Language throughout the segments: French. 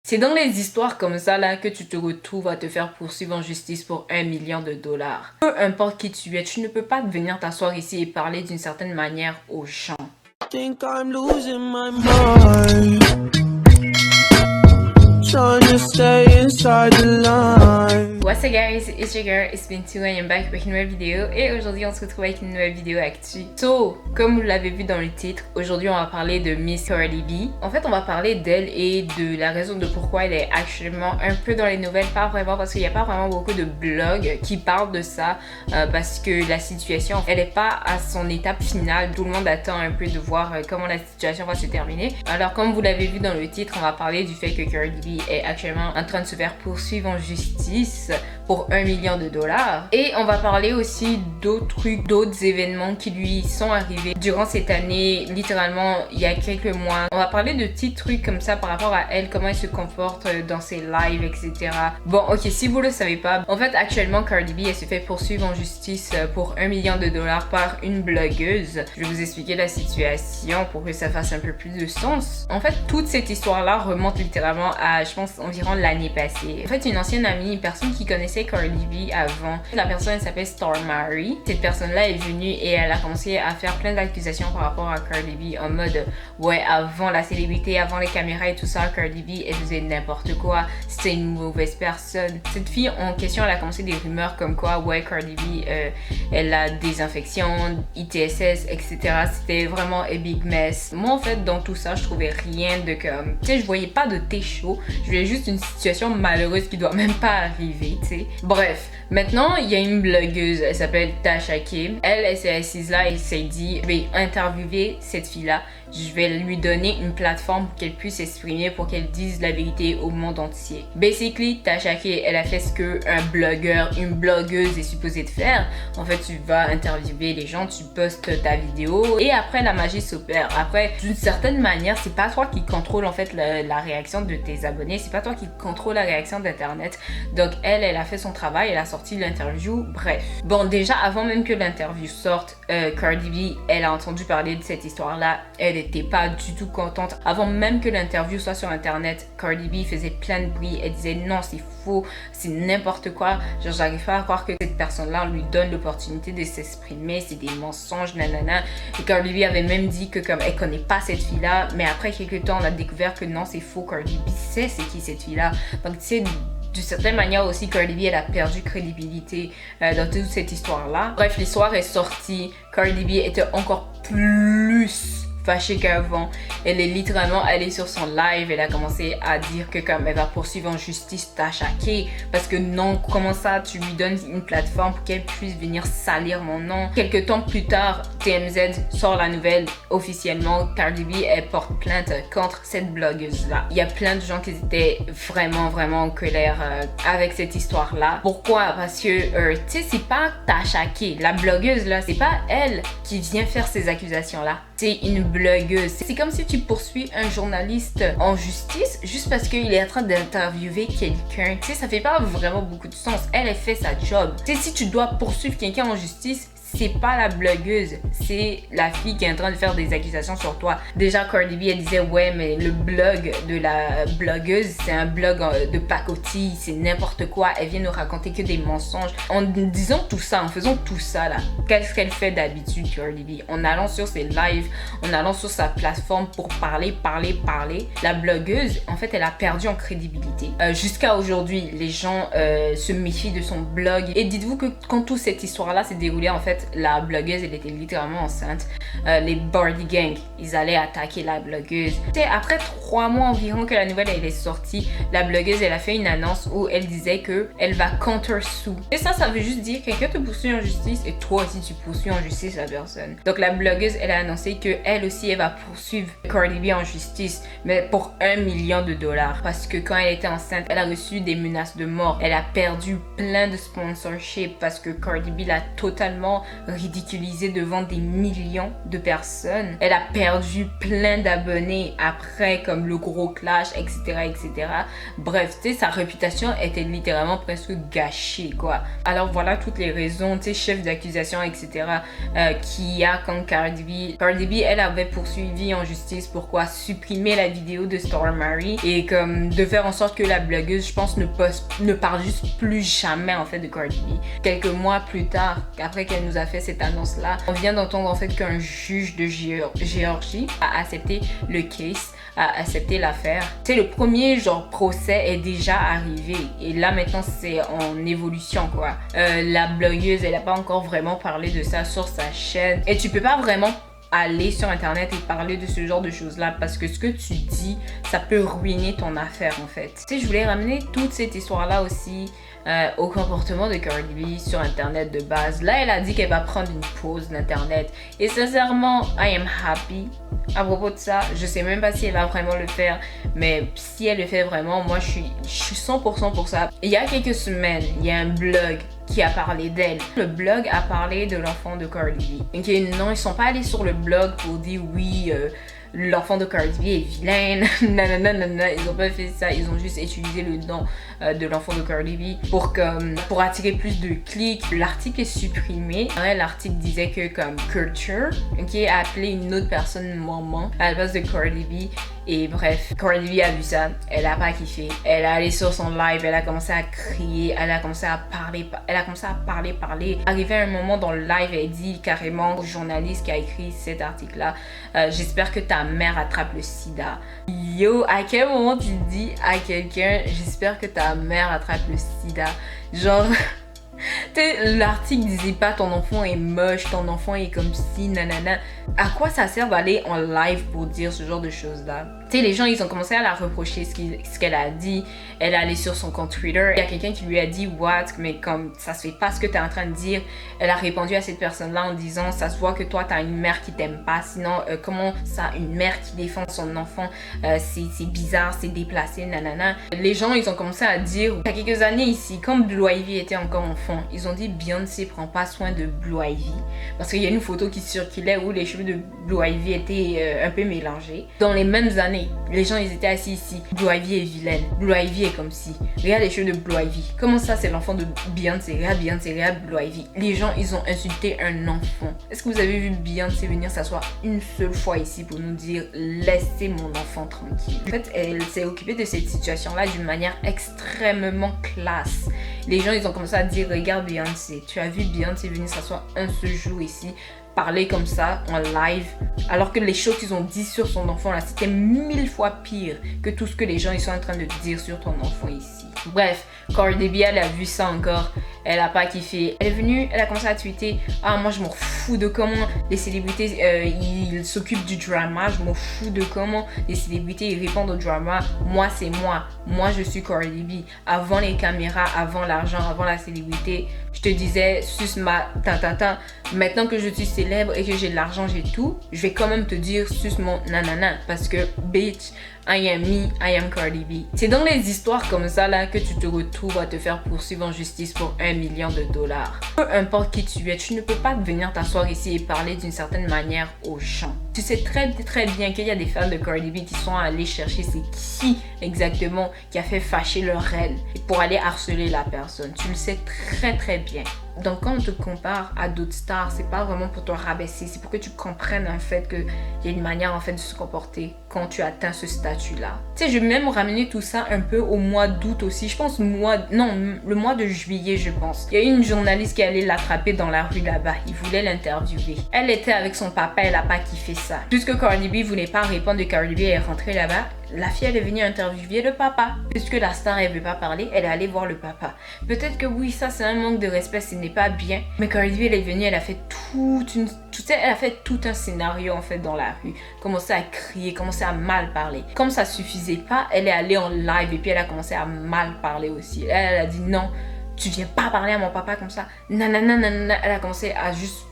C'est dans les histoires comme ça là que tu te retrouves à te faire poursuivre en justice pour 1 million de dollars. Peu importe qui tu es, tu ne peux pas venir t'asseoir ici et parler d'une certaine manière aux gens. Think I'm losing my mind. Trying to stay inside the line. What's up guys, it's your girl, it's been two and I'm back avec une nouvelle vidéo et aujourd'hui on se retrouve avec une nouvelle vidéo actu. So, comme vous l'avez vu dans le titre, aujourd'hui on va parler de Miss Cardi B. En fait on va parler d'elle et de la raison de pourquoi elle est actuellement un peu dans les nouvelles, pas vraiment parce qu'il n'y a pas vraiment beaucoup de blogs qui parlent de ça parce que la situation, elle n'est pas à son étape finale. Tout le monde attend un peu de voir comment la situation va se terminer. Alors comme vous l'avez vu dans le titre, on va parler du fait que Cardi B est actuellement en train de se faire poursuivre en justice pour 1 million de dollars. Et on va parler aussi d'autres trucs, d'autres événements qui lui sont arrivés durant cette année, littéralement il y a quelques mois. On va parler de petits trucs comme ça par rapport à elle, comment elle se comporte dans ses lives, etc. Bon, ok, si vous le savez pas, en fait actuellement Cardi B elle se fait poursuivre en justice pour 1 million de dollars par une blogueuse. Je vais vous expliquer la situation pour que ça fasse un peu plus de sens. En fait, toute cette histoire-là remonte littéralement à, je pense, environ l'année passée. En fait, une ancienne amie, une personne qui connaissait Cardi B avant, la personne elle s'appelle Star Mary. Cette personne-là est venue et elle a commencé à faire plein d'accusations par rapport à Cardi B en mode ouais, avant la célébrité, avant les caméras et tout ça, Cardi B elle faisait n'importe quoi, c'était une mauvaise personne. Cette fille en question, elle a commencé des rumeurs comme quoi ouais, Cardi B elle a des infections, ITSS, etc. C'était vraiment a big mess. Moi en fait dans tout ça, je trouvais rien de comme, tu sais, je voyais pas de thé chaud, je voyais juste une situation malheureuse qui doit même pas arriver, tu sais. Bref, maintenant il y a une blogueuse, elle s'appelle Tasha K. Elle s'est assise là et s'est dit, je vais interviewer cette fille-là, je vais lui donner une plateforme pour qu'elle puisse s'exprimer, pour qu'elle dise la vérité au monde entier. Basically, Tasha K, elle a fait ce que un blogueur, une blogueuse est supposée de faire. En fait, tu vas interviewer les gens, tu postes ta vidéo et après la magie s'opère. Après, d'une certaine manière, c'est pas toi qui contrôle en fait la réaction de tes abonnés, c'est pas toi qui contrôle la réaction d'internet. Donc elle a fait son travail, elle a sorti l'interview, bref. Bon, déjà avant même que l'interview sorte, Cardi B, elle a entendu parler de cette histoire-là, elle était pas du tout contente. Avant même que l'interview soit sur internet, Cardi B faisait plein de bruit, elle disait non, c'est faux, c'est n'importe quoi, genre j'arrive pas à croire que cette personne-là lui donne l'opportunité de s'exprimer, c'est des mensonges, nanana. Et Cardi B avait même dit que comme elle connaît pas cette fille-là, mais après quelques temps on a découvert que non, c'est faux, Cardi B sait c'est qui cette fille-là. Donc tu sais, d'une certaine manière aussi, Cardi B elle a perdu crédibilité dans toute cette histoire-là. Bref, l'histoire est sortie, Cardi B était encore plus fâchée qu'avant. Elle est littéralement allée sur son live, elle a commencé à dire que comme elle va poursuivre en justice Tasha K parce que non, comment ça tu lui donnes une plateforme pour qu'elle puisse venir salir mon nom. Quelques temps plus tard, TMZ sort la nouvelle officiellement, Cardi B elle porte plainte contre cette blogueuse là. Il y a plein de gens qui étaient vraiment en colère avec cette histoire là. Pourquoi? Parce que tu sais, c'est pas Tasha K, la blogueuse là, c'est pas elle qui vient faire ces accusations là, c'est une blogueuse. C'est comme si tu poursuis un journaliste en justice juste parce qu'il est en train d'interviewer quelqu'un. Tu sais, ça fait pas vraiment beaucoup de sens. Elle fait sa job. Tu sais, si tu dois poursuivre quelqu'un en justice, c'est pas la blogueuse, c'est la fille qui est en train de faire des accusations sur toi. Déjà, Cardi B, elle disait, ouais, mais le blog de la blogueuse, c'est un blog de pacotille, c'est n'importe quoi. Elle vient nous raconter que des mensonges. En disant tout ça, en faisant tout ça, là, qu'est-ce qu'elle fait d'habitude, Cardi B? En allant sur ses lives, en allant sur sa plateforme pour parler. La blogueuse, en fait, elle a perdu en crédibilité. Jusqu'à aujourd'hui, les gens se méfient de son blog. Et dites-vous que quand toute cette histoire-là s'est déroulée, en fait, la blogueuse, elle était littéralement enceinte. Les Bardi Gang, ils allaient attaquer la blogueuse. C'était après 3 mois environ que la nouvelle elle est sortie. La blogueuse, elle a fait une annonce où elle disait que elle va counter-sue. Et ça veut juste dire que quelqu'un te poursuit en justice et toi aussi tu poursuis en justice la personne. Donc la blogueuse, elle a annoncé que elle aussi, elle va poursuivre Cardi B en justice, mais pour 1 million de dollars. Parce que quand elle était enceinte, elle a reçu des menaces de mort. Elle a perdu plein de sponsorships parce que Cardi B l'a totalement ridiculisée devant des millions de personnes. Elle a perdu plein d'abonnés après, comme le gros clash, etc., etc. Bref, tu sais, sa réputation était littéralement presque gâchée, quoi. Alors voilà toutes les raisons, tu sais, chef d'accusation, etc., qu'il y a quand Cardi B, elle avait poursuivi en justice pourquoi supprimer la vidéo de Stormzy et comme de faire en sorte que la blogueuse, je pense, ne parle juste plus jamais en fait de Cardi B. Quelques mois plus tard, après qu'elle nous a fait cette annonce-là, on vient d'entendre en fait qu'un juge de Géorgie a accepté le case, a accepté l'affaire. Tu sais, le premier genre procès est déjà arrivé et là maintenant c'est en évolution, quoi. La blogueuse, elle n'a pas encore vraiment parlé de ça sur sa chaîne et tu peux pas vraiment aller sur internet et parler de ce genre de choses là parce que ce que tu dis, ça peut ruiner ton affaire en fait. Tu sais, je voulais ramener toute cette histoire là aussi au comportement de Cardi B sur internet de base. Là, elle a dit qu'elle va prendre une pause d'internet et sincèrement, I am happy à propos de ça. Je sais même pas si elle va vraiment le faire, mais si elle le fait vraiment, moi je suis 100% pour ça. Il y a quelques semaines, il y a un blog qui a parlé d'elle. Le blog a parlé de l'enfant de Cardi B. Ok, non, ils sont pas allés sur le blog pour dire oui, l'enfant de Cardi B est vilaine, nanana, ils ont pas fait ça, ils ont juste utilisé le nom de l'enfant de Cardi B pour attirer plus de clics. L'article est supprimé. L'article disait que comme Culture, ok, a appelé une autre personne maman à la place de Cardi B. Et bref, Cardi B a vu ça, elle a pas kiffé. Elle est allée sur son live, elle a commencé à crier, elle a commencé à parler. Arrivé à un moment dans le live, elle dit carrément au journaliste qui a écrit cet article-là, j'espère que ta mère attrape le sida. Yo, à quel moment tu dis à quelqu'un, j'espère que ta mère attrape le sida? Genre... L'article disait pas ton enfant est moche, ton enfant est comme si, nanana. À quoi ça sert d'aller en live pour dire ce genre de choses là? Tu sais, les gens ils ont commencé à la reprocher ce qu'elle a dit. Elle est allée sur son compte Twitter. Il y a quelqu'un qui lui a dit what, mais comme ça se fait pas ce que tu es en train de dire. Elle a répondu à cette personne là en disant ça se voit que toi t'as une mère qui t'aime pas. Sinon comment ça une mère qui défend son enfant, c'est bizarre, c'est déplacé, nanana. Les gens ils ont commencé à dire il y a quelques années ici, quand Blue Ivy était encore enfant, ils ont dit Beyoncé prend pas soin de Blue Ivy parce qu'il y a une photo qui circulait où les cheveux de Blue Ivy étaient un peu mélangés. Dans les mêmes années, les gens ils étaient assis ici, Blue Ivy est vilaine, Blue Ivy est comme si, regarde les cheveux de Blue Ivy, comment ça c'est l'enfant de Beyoncé, regarde Blue Ivy. Les gens ils ont insulté un enfant. Est-ce que vous avez vu Beyoncé venir s'asseoir une seule fois ici pour nous dire laissez mon enfant tranquille? En fait, elle s'est occupée de cette situation là d'une manière extrêmement classe. Les gens ils ont commencé à dire regarde Beyoncé, tu as vu Beyoncé venir s'asseoir un seul jour ici, parler comme ça en live, alors que les choses qu'ils ont dit sur son enfant là, c'était 1000 fois pire que tout ce que les gens ils sont en train de dire sur ton enfant ici. Bref, Cardi B elle a vu ça encore, elle a pas kiffé. Elle est venue, elle a commencé à tweeter ah moi je m'en fous de comment les célébrités ils s'occupent du drama, je m'en fous de comment les célébrités ils répondent au drama. Moi c'est moi je suis Cardi B. Avant les caméras, avant l'argent, avant la célébrité, je te disais suce ma tantata. Maintenant que je suis célèbre et que j'ai de l'argent, j'ai tout, je vais quand même te dire suce mon nanana parce que bitch, I am me, I am Cardi B. C'est dans les histoires comme ça là que tu te retrouves à te faire poursuivre en justice pour $1 million. Peu importe qui tu es, tu ne peux pas venir t'asseoir ici et parler d'une certaine manière aux gens. Tu sais très bien qu'il y a des fans de Cardi B qui sont allés chercher c'est qui exactement qui a fait fâcher leur reine pour aller harceler la personne. Tu le sais très bien. Donc quand on te compare à d'autres stars, c'est pas vraiment pour te rabaisser, c'est pour que tu comprennes en fait qu'il y a une manière en fait de se comporter quand tu atteins ce statut-là. Tu sais, je vais même ramener tout ça un peu au mois d'août aussi. Je pense le mois de juillet, je pense. Il y a une journaliste qui allait l'attraper dans la rue là-bas. Il voulait l'interviewer. Elle était avec son papa, elle a pas kiffé ça. Puisque Cardi B voulait pas répondre de Cardi B, elle est rentrée là-bas. La fille elle est venue interviewer le papa. Puisque la star elle veut pas parler, elle est allée voir le papa. Peut-être que oui, ça c'est un manque de respect, ce n'est pas bien. Mais Cardi B elle est venue, elle a fait tout un scénario en fait dans la rue. Commencé à crier, commencé à mal parler. Comme ça suffisait pas, elle est allée en live et puis elle a commencé à mal parler aussi. Elle a dit non, tu viens pas parler à mon papa comme ça. Nanana. Elle a commencé à juste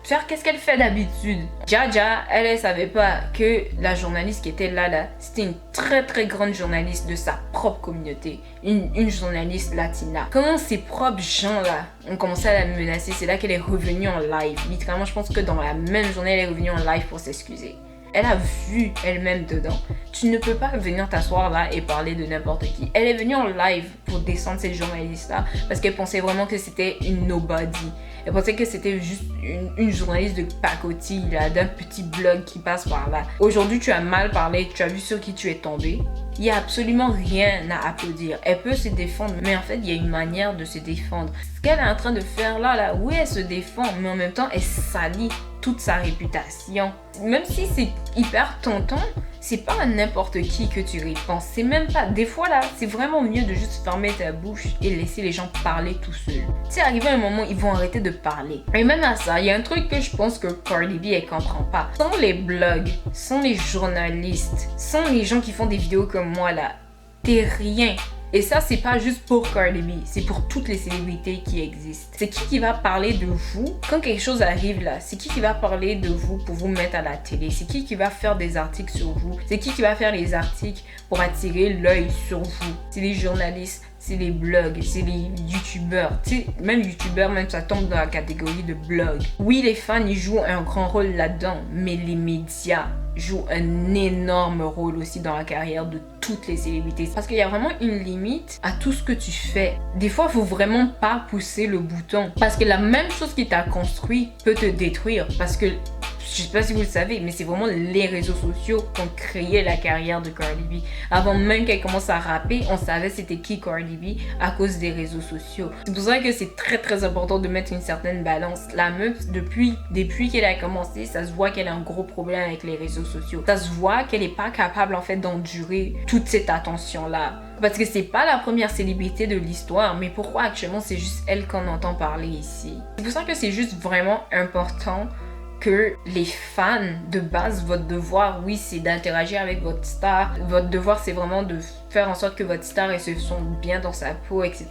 faire qu'est-ce qu'elle fait d'habitude. Jaja, elle savait pas que la journaliste qui était là, c'était une très très grande journaliste de sa propre communauté, une journaliste latina. Comment ces propres gens là ont commencé à la menacer, c'est là qu'elle est revenue en live. Littéralement, je pense que dans la même journée, elle est revenue en live pour s'excuser. Elle a vu elle-même dedans. Tu ne peux pas venir t'asseoir là et parler de n'importe qui. Elle est venue en live pour descendre cette journaliste-là parce qu'elle pensait vraiment que c'était une nobody. Elle pensait que c'était juste une journaliste de pacotille, là, d'un petit blog qui passe par là. Aujourd'hui, tu as mal parlé, tu as vu sur qui tu es tombé. Il n'y a absolument rien à applaudir. Elle peut se défendre, mais en fait, il y a une manière de se défendre. Ce qu'elle est en train de faire là, oui, elle se défend, mais en même temps, elle salit toute sa réputation. Même si c'est hyper tentant, c'est pas à n'importe qui que tu réponds. C'est même pas... Des fois, là, c'est vraiment mieux de juste fermer ta bouche et laisser les gens parler tout seuls. C'est arrivé à un moment, ils vont arrêter de parler. Et même à ça, il y a un truc que je pense que Cardi B, elle comprend pas. Sans les blogs, sans les journalistes, sans les gens qui font des vidéos comme moi, là, t'es rien. Et ça, c'est pas juste pour Cardi B, c'est pour toutes les célébrités qui existent. C'est qui va parler de vous quand quelque chose arrive là? C'est qui va parler de vous pour vous mettre à la télé? C'est qui va faire des articles sur vous? C'est qui va faire les articles pour attirer l'œil sur vous? C'est les journalistes, c'est les blogs, c'est les youtubeurs. Tu sais, même youtubeurs, même ça tombe dans la catégorie de blog. Oui, les fans, ils jouent un grand rôle là-dedans, mais les médias jouent un énorme rôle aussi dans la carrière de toutes les célébrités. Parce qu'il y a vraiment une limite à tout ce que tu fais. Des fois, il faut vraiment pas pousser le bouton. Parce que la même chose qui t'a construit peut te détruire. Parce que, je sais pas si vous le savez, mais c'est vraiment les réseaux sociaux qui ont créé la carrière de Cardi B. Avant même qu'elle commence à rapper, on savait c'était qui Cardi B à cause des réseaux sociaux. C'est pour ça que c'est très très important de mettre une certaine balance. La meuf, depuis qu'elle a commencé, ça se voit qu'elle a un gros problème avec les réseaux sociaux. Ça se voit qu'elle est pas capable en fait d'endurer toute cette attention-là. Parce que c'est pas la première célébrité de l'histoire, mais pourquoi actuellement c'est juste elle qu'on entend parler ici? C'est pour ça que c'est juste vraiment important que les fans, de base, votre devoir, oui, c'est d'interagir avec votre star. Votre devoir, c'est vraiment de faire en sorte que votre star elle se sente bien dans sa peau, etc.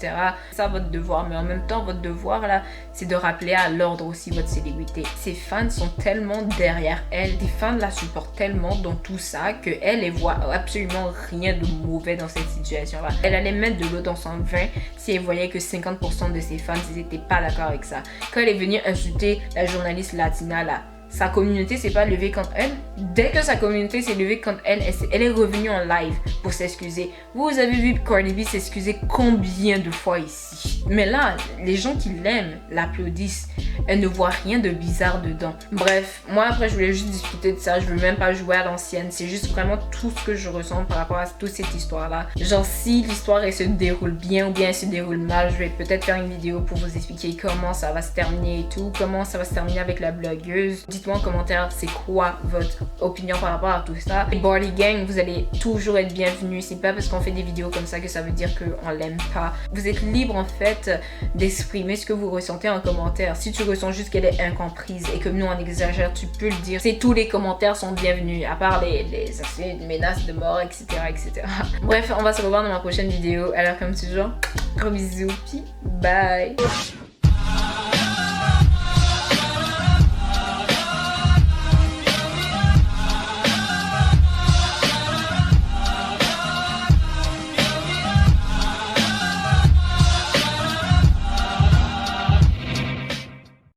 C'est ça votre devoir. Mais en même temps, votre devoir, là, c'est de rappeler à l'ordre aussi votre célébrité. Ses fans sont tellement derrière elle. Les fans la supportent tellement dans tout ça qu'elle, elle voit absolument rien de mauvais dans cette situation-là. Elle allait mettre de l'eau dans son vin si elle voyait que 50% de ses fans, ils n'étaient pas d'accord avec ça. Quand elle est venue insulter la journaliste latina, là, sa communauté s'est pas levée contre elle. Dès que sa communauté s'est levée contre elle, elle est revenue en live pour s'excuser. Vous avez vu Cardi B s'excuser combien de fois ici? Mais là, les gens qui l'aiment l'applaudissent. Elle ne voit rien de bizarre dedans. Bref, moi après je voulais juste discuter de ça. Je veux même pas jouer à l'ancienne. C'est juste vraiment tout ce que je ressens par rapport à toute cette histoire-là. Genre si l'histoire elle se déroule bien ou bien elle se déroule mal, je vais peut-être faire une vidéo pour vous expliquer comment ça va se terminer et tout. Comment ça va se terminer avec la blogueuse. Dites-moi en commentaire c'est quoi votre opinion par rapport à tout ça. Et Barley Gang, vous allez toujours être bienvenus. C'est pas parce qu'on fait des vidéos comme ça que ça veut dire qu'on l'aime pas. Vous êtes libre en fait d'exprimer ce que vous ressentez en commentaire. Si tu ressens juste qu'elle est incomprise et que nous on exagère, tu peux le dire. C'est tous les commentaires sont bienvenus, à part les menaces de mort, etc., etc. Bref, on va se revoir dans ma prochaine vidéo. Alors comme toujours, gros bisous, puis bye.